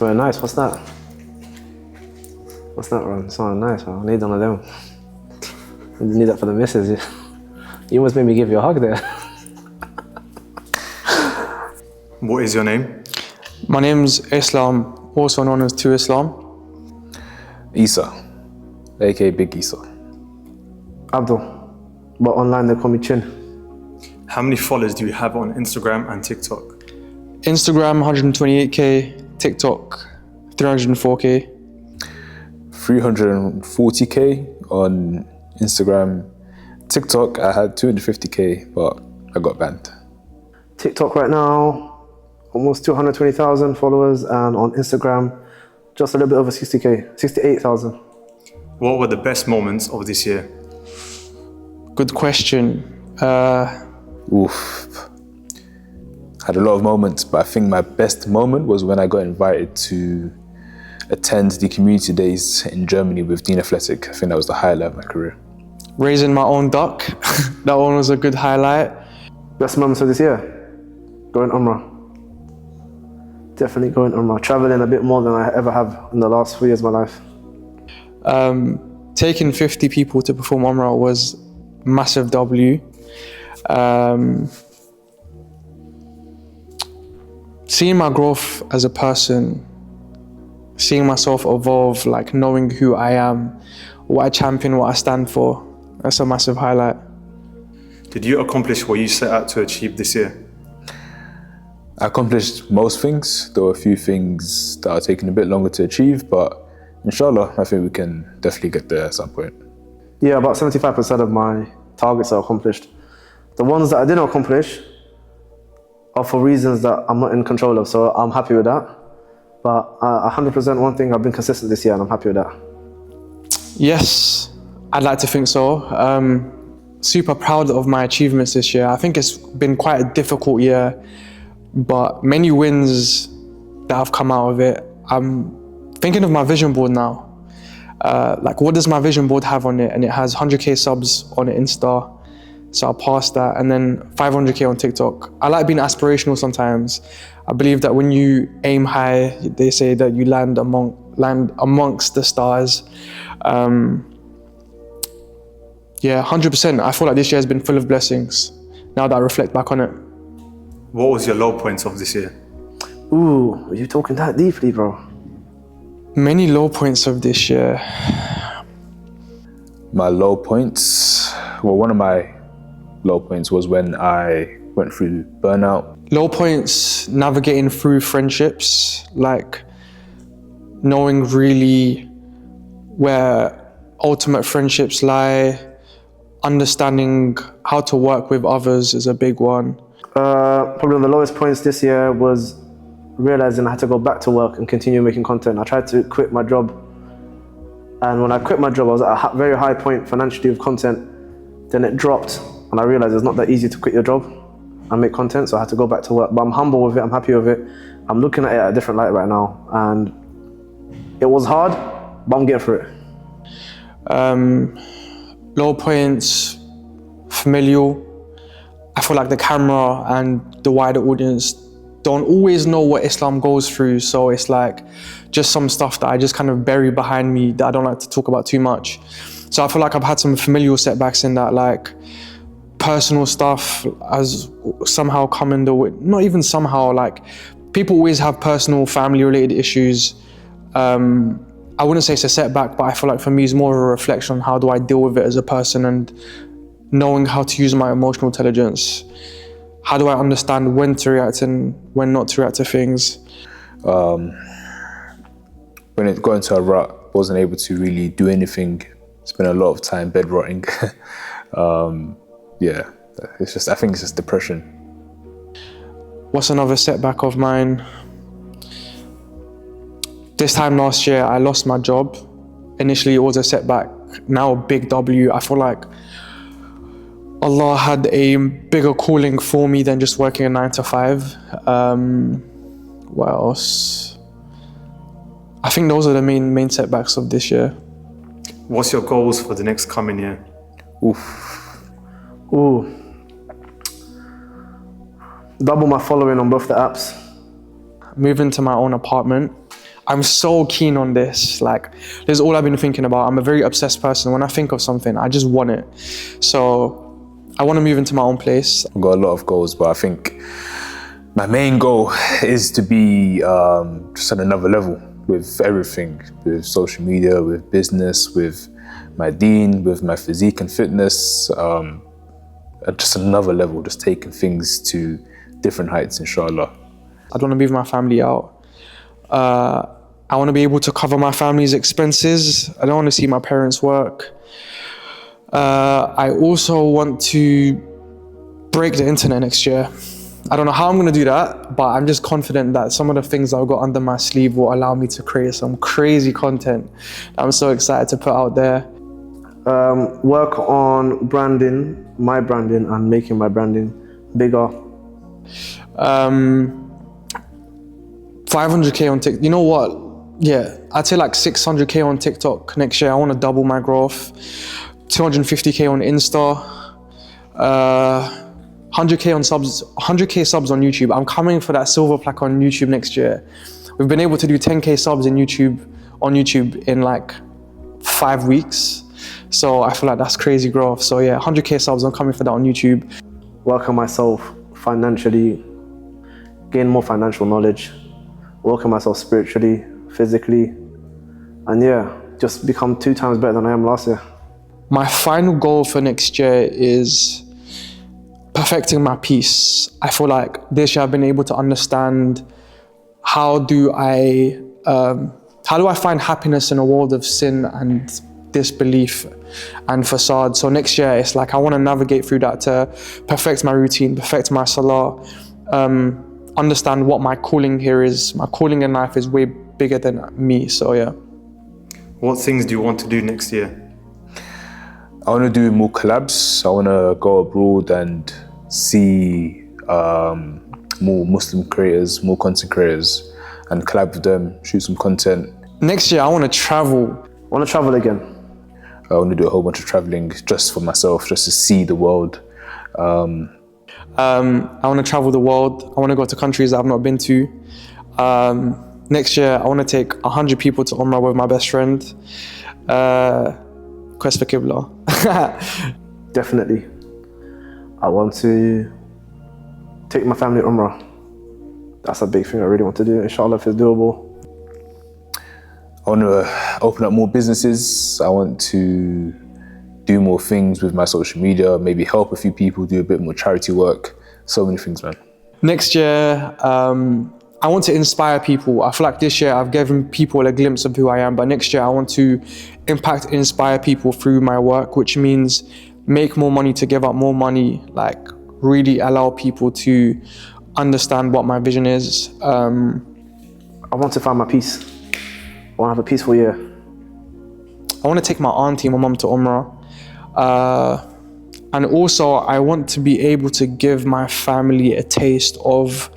very nice. What's that? What's that, Ron? Sounds nice, man. I need one of them. I need that for the missus. Yeah. You almost made me give you a hug there. What is your name? My name's Islam, also known as TWOISLAM. Esa, aka BIG.ESA. Abdul, but online they call me Chin. How many followers do you have on Instagram and TikTok? Instagram 128k, TikTok 304k. 340k on Instagram. TikTok, I had 250k, but I got banned. TikTok right now, almost 220,000 followers, and on Instagram, just a little bit over 60k, 68,000. What were the best moments of this year? Good question. Had a lot of moments, but I think my best moment was when I got invited to attend the community days in Germany with Dean Athletic. I think that was the highlight of my career. Raising my own duck, that one was a good highlight. Best moments of this year? Going Umrah. Definitely going Umrah. Traveling a bit more than I ever have in the last 3 years of my life. Taking 50 people to perform Umrah was massive W. Seeing my growth as a person, seeing myself evolve, like knowing who I am, what I champion, what I stand for, that's a massive highlight. Did you accomplish what you set out to achieve this year? I accomplished most things. There were a few things that are taking a bit longer to achieve, but inshallah, I think we can definitely get there at some point. Yeah, about 75% of my targets are accomplished. The ones that I didn't accomplish are for reasons that I'm not in control of, so I'm happy with that. But 100% one thing, I've been consistent this year and I'm happy with that. Yes, I'd like to think so. Super proud of my achievements this year. I think it's been quite a difficult year, but many wins that have come out of it. I'm thinking of my vision board now. Like, what does my vision board have on it? And it has 100k subs on Insta, so I'll pass that, and then 500k on TikTok. I like being aspirational sometimes. I believe that when you aim high, they say that you land amongst the stars. Yeah, 100%. I feel like this year has been full of blessings, now that I reflect back on it. What was your low points of this year? Ooh, you're talking that deeply, bro. Many low points of this year. My low points, well, one of my low points was when I went through burnout. Low points, navigating through friendships, like knowing really where ultimate friendships lie, understanding how to work with others is a big one. Probably one of the lowest points this year was realizing I had to go back to work and continue making content. I tried to quit my job, and when I quit my job, I was at a very high point financially with content. Then it dropped, and I realized it's not that easy to quit your job and make content, so I had to go back to work. But I'm humble with it, I'm happy with it. I'm looking at it at a different light right now, and it was hard, but I'm getting through it. Low points, familial. I feel like the camera and the wider audience don't always know what Islam goes through, so it's like just some stuff that I just kind of bury behind me that I don't like to talk about too much. So I feel like I've had some familial setbacks in that, like personal stuff has somehow come in the way, not even somehow, like people always have personal family related issues. I wouldn't say it's a setback, but I feel like for me it's more of a reflection on how do I deal with it as a person and knowing how to use my emotional intelligence. How do I understand when to react and when not to react to things? When it got into a rut, wasn't able to really do anything. Spent a lot of time bed rotting. Yeah, it's just, I think it's just depression. What's another setback of mine? This time last year, I lost my job. Initially, it was a setback. Now a big W. I feel like Allah had a bigger calling for me than just working a 9 to 5. What else? I think those are the main setbacks of this year. What's your goals for the next coming year? Double my following on both the apps. Move into my own apartment. I'm so keen on this. Like, this is all I've been thinking about. I'm a very obsessed person. When I think of something, I just want it. So I want to move into my own place. I've got a lot of goals, but I think my main goal is to be just at another level with everything, with social media, with business, with my deen, with my physique and fitness. At just another level, just taking things to different heights, inshallah. I don't want to move my family out. I want to be able to cover my family's expenses. I don't want to see my parents work. I also want to break the internet next year. I don't know how I'm going to do that, but I'm just confident that some of the things I've got under my sleeve will allow me to create some crazy content I'm so excited to put out there. Work on branding, my branding, and making my branding bigger. 500k on TikTok. You know what? Yeah, I'd say like 600k on TikTok next year. I want to double my growth. 250k on Insta. 100k on subs. 100k subs on YouTube. I'm coming for that silver plaque on YouTube next year. We've been able to do 10k subs on YouTube in like 5 weeks. So I feel like that's crazy growth. So yeah, 100k subs. I'm coming for that on YouTube. Work on myself financially, gain more financial knowledge, work on myself spiritually, physically, and yeah, just become 2 times better than I am last year. My final goal for next year is perfecting my peace. I feel like this year I've been able to understand how do I find happiness in a world of sin and disbelief and facade. So next year it's like I want to navigate through that to perfect my routine, perfect my salah, understand what my calling here is. My calling in life is way bigger than me, so yeah. What things do you want to do next year? I want to do more collabs. I want to go abroad and see more Muslim creators, more content creators, and collab with them, shoot some content. Next year I want to travel. I want to travel again. I want to do a whole bunch of traveling just for myself, just to see the world. I want to travel the world. I want to go to countries that I've not been to. Next year, I want to take 100 people to Umrah with my best friend. Quest for Qibla. Definitely. I want to take my family Umrah. That's a big thing I really want to do, inshallah, if it's doable. I want to open up more businesses. I want to do more things with my social media, maybe help a few people, do a bit more charity work. So many things, man. Next year, I want to inspire people. I feel like this year I've given people a glimpse of who I am, but next year I want to impact, inspire people through my work, which means make more money to give up more money, like really allow people to understand what my vision is. I want to find my peace. I want to have a peaceful year. I want to take my auntie, my mum to Umrah. And also I want to be able to give my family a taste of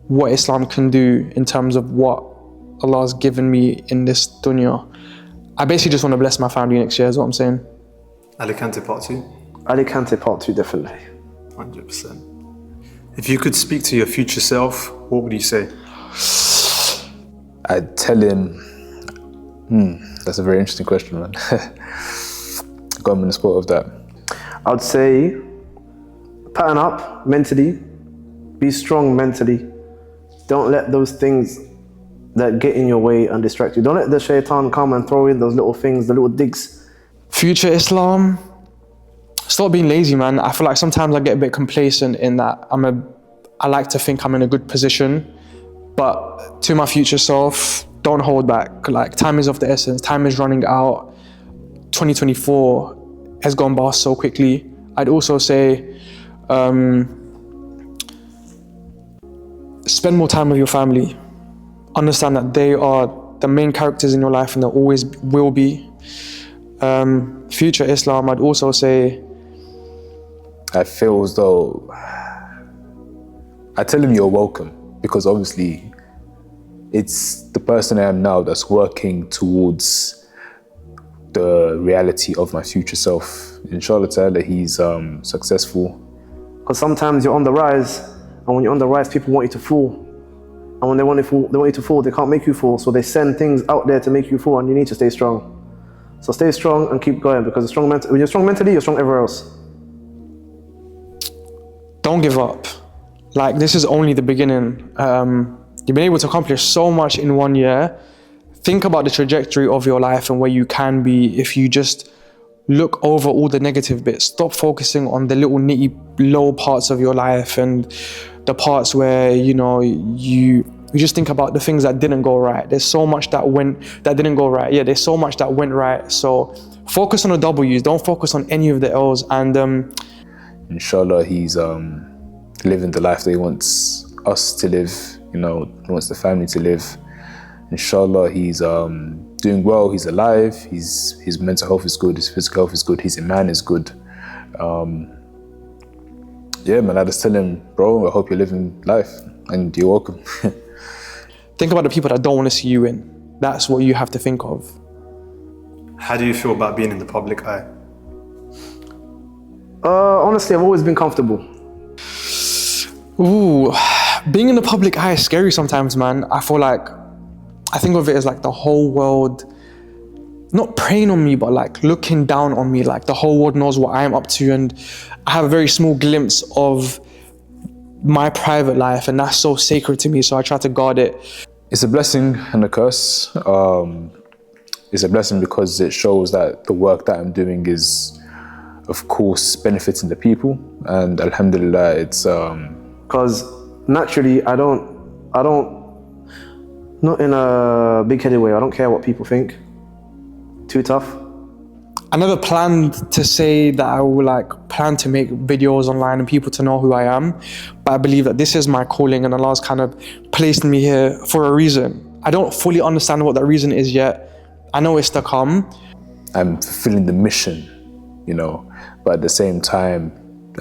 what Islam can do in terms of what Allah's given me in this dunya. I basically just want to bless my family next year, is what I'm saying. Alicante Part 2? Alicante Part 2, definitely. 100%. If you could speak to your future self, what would you say? I'd tell him, that's a very interesting question, man. Got him in the spot of that. I'd say, pattern up mentally, be strong mentally. Don't let those things that get in your way and distract you. Don't let the shaitan come and throw in those little things, the little digs. Future Islam, stop being lazy, man. I feel like sometimes I get a bit complacent in that I like to think I'm in a good position, but to my future self, don't hold back. Like, time is of the essence, time is running out. 2024 has gone by so quickly. I'd also say, spend more time with your family. Understand that they are the main characters in your life and they always will be. Future Islam, I'd also say, I feel as though I tell him you're welcome, because obviously it's the person I am now that's working towards the reality of my future self. Inshallah ta'ala, he's successful. Because sometimes you're on the rise, and when you're on the rise, people want you to fall. And when they want you to fall, they can't make you fall. So they send things out there to make you fall, and you need to stay strong. So stay strong and keep going, because when you're strong mentally, you're strong everywhere else. Don't give up. Like, this is only the beginning. You've been able to accomplish so much in 1 year. Think about the trajectory of your life and where you can be if you just look over all the negative bits. Stop focusing on the little nitty low parts of your life and the parts where, you know, you just think about the things that didn't go right. There's so much that didn't go right. Yeah, there's so much that went right. So focus on the W's. Don't focus on any of the L's. And inshallah, he's living the life that he wants us to live. You know, he wants the family to live. Inshallah, he's doing well. He's alive. His mental health is good. His physical health is good. His iman is good. Yeah, man, I just tell him, bro, I hope you're living life, and you're welcome. think about the people that don't want to see you in. That's what you have to think of. How do you feel about being in the public eye? Honestly, I've always been comfortable. Ooh, being in the public eye is scary sometimes, man. I think of it as like the whole world, not preying on me, but like looking down on me. Like the whole world knows what I'm up to, and I have a very small glimpse of my private life, and that's so sacred to me, so I try to guard it. It's a blessing and a curse. It's a blessing because it shows that the work that I'm doing is, of course, benefiting the people, and alhamdulillah, it's because naturally I don't, not in a big-headed way, I don't care what people think. Too tough. I never planned to say that I would plan to make videos online and people to know who I am, but I believe that this is my calling and Allah's kind of placed me here for a reason. I don't fully understand what that reason is yet. I know it's to come. I'm fulfilling the mission, you know, but at the same time,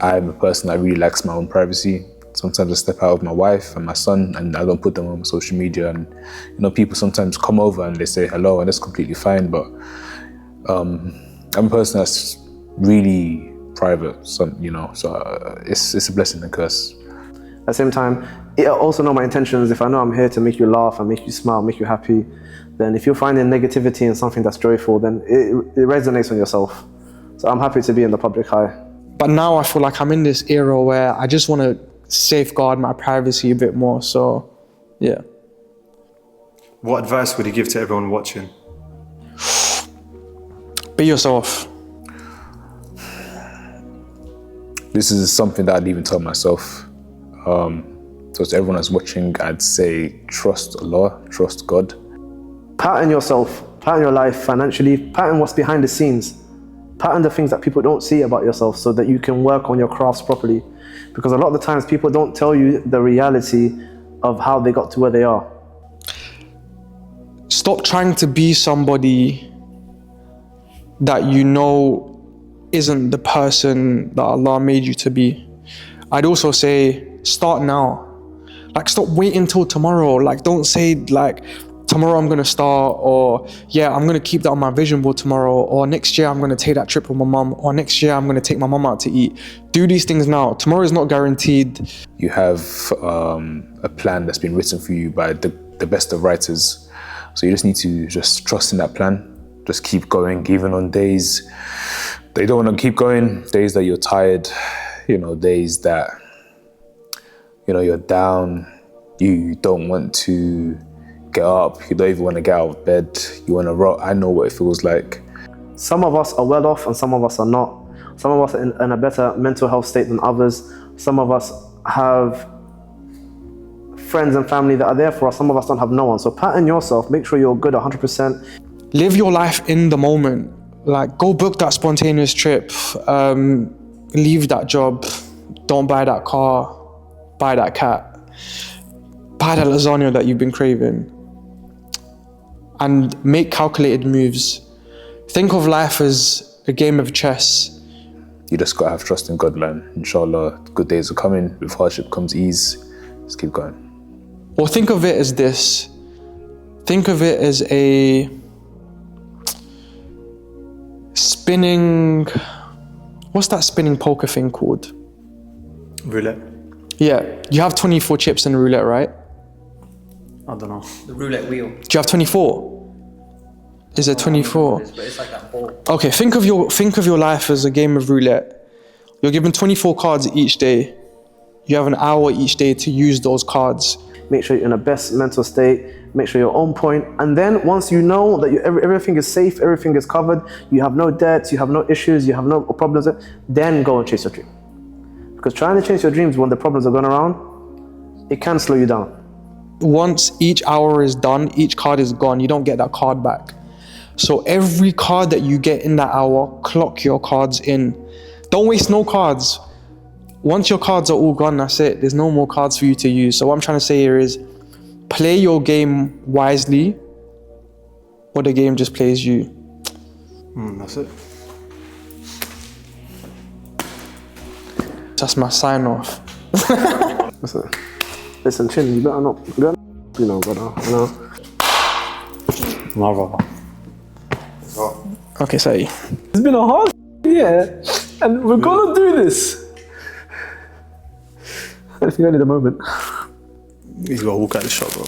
I'm a person that really likes my own privacy. Sometimes I step out with my wife and my son and I don't put them on social media, and you know, people sometimes come over and they say hello, and that's completely fine, but I'm a person that's really private, so it's a blessing and a curse. At the same time, I also know my intentions. If I know I'm here to make you laugh and make you smile, make you happy, then if you're finding negativity in something that's joyful, then it resonates on yourself. So I'm happy to be in the public eye. But now I feel like I'm in this era where I just want to safeguard my privacy a bit more, so yeah. What advice would you give to everyone watching? Be yourself. This is something that I'd even tell myself. So to everyone that's watching, I'd say trust Allah, trust God. Pattern yourself, pattern your life financially, pattern what's behind the scenes, pattern the things that people don't see about yourself so that you can work on your crafts properly. Because a lot of the times people don't tell you the reality of how they got to where they are. Stop trying to be somebody that you know isn't the person that Allah made you to be. I'd also say start now. Like, stop waiting till tomorrow. Like, don't say like, tomorrow I'm gonna start, or yeah, I'm gonna keep that on my vision board tomorrow, or next year I'm gonna take that trip with my mum, or next year I'm gonna take my mum out to eat. Do these things now. Tomorrow is not guaranteed. You have a plan that's been written for you by the best of writers. So you just need to just trust in that plan. Just keep going, even on days that you don't want to keep going, days that you're tired, you know, days that, you know, you're down, you don't want to get up, you don't even want to get out of bed, you want to rot. I know what it feels like. Some of us are well off and some of us are not. Some of us are in a better mental health state than others. Some of us have friends and family that are there for us. Some of us don't have no one. So pattern yourself, make sure you're good 100%. Live your life in the moment. Like, go book that spontaneous trip. Leave that job. Don't buy that car. Buy that cat. Buy that lasagna that you've been craving. And make calculated moves. Think of life as a game of chess. You just gotta have trust in God, man. Inshallah, good days are coming. With hardship comes ease. Just keep going. Or think of it as this. Think of it as a spinning, what's that spinning poker thing called? Roulette. Yeah, you have 24 chips in roulette, right? I don't know. The roulette wheel. Do you have 24? Is it 24? But it's like that ball. Okay, think of your life as a game of roulette. You're given 24 cards each day. You have an hour each day to use those cards. Make sure you're in the best mental state. Make sure you're on point. And then once you know that everything is safe, everything is covered, you have no debts, you have no issues, you have no problems, then go and chase your dream. Because trying to chase your dreams when the problems are going around, it can slow you down. Once each hour is done, each card is gone. You don't get that card back. So every card that you get in that hour, clock your cards in. Don't waste no cards. Once your cards are all gone, that's it. There's no more cards for you to use. So what I'm trying to say here is play your game wisely, or the game just plays you. That's it. That's my sign off. Listen, Chin, you better not, brother, you know. My brother. Okay, sorry. It's been a hard year, and we're gonna do this. I think I need a moment. He's got to walk out the shop, bro.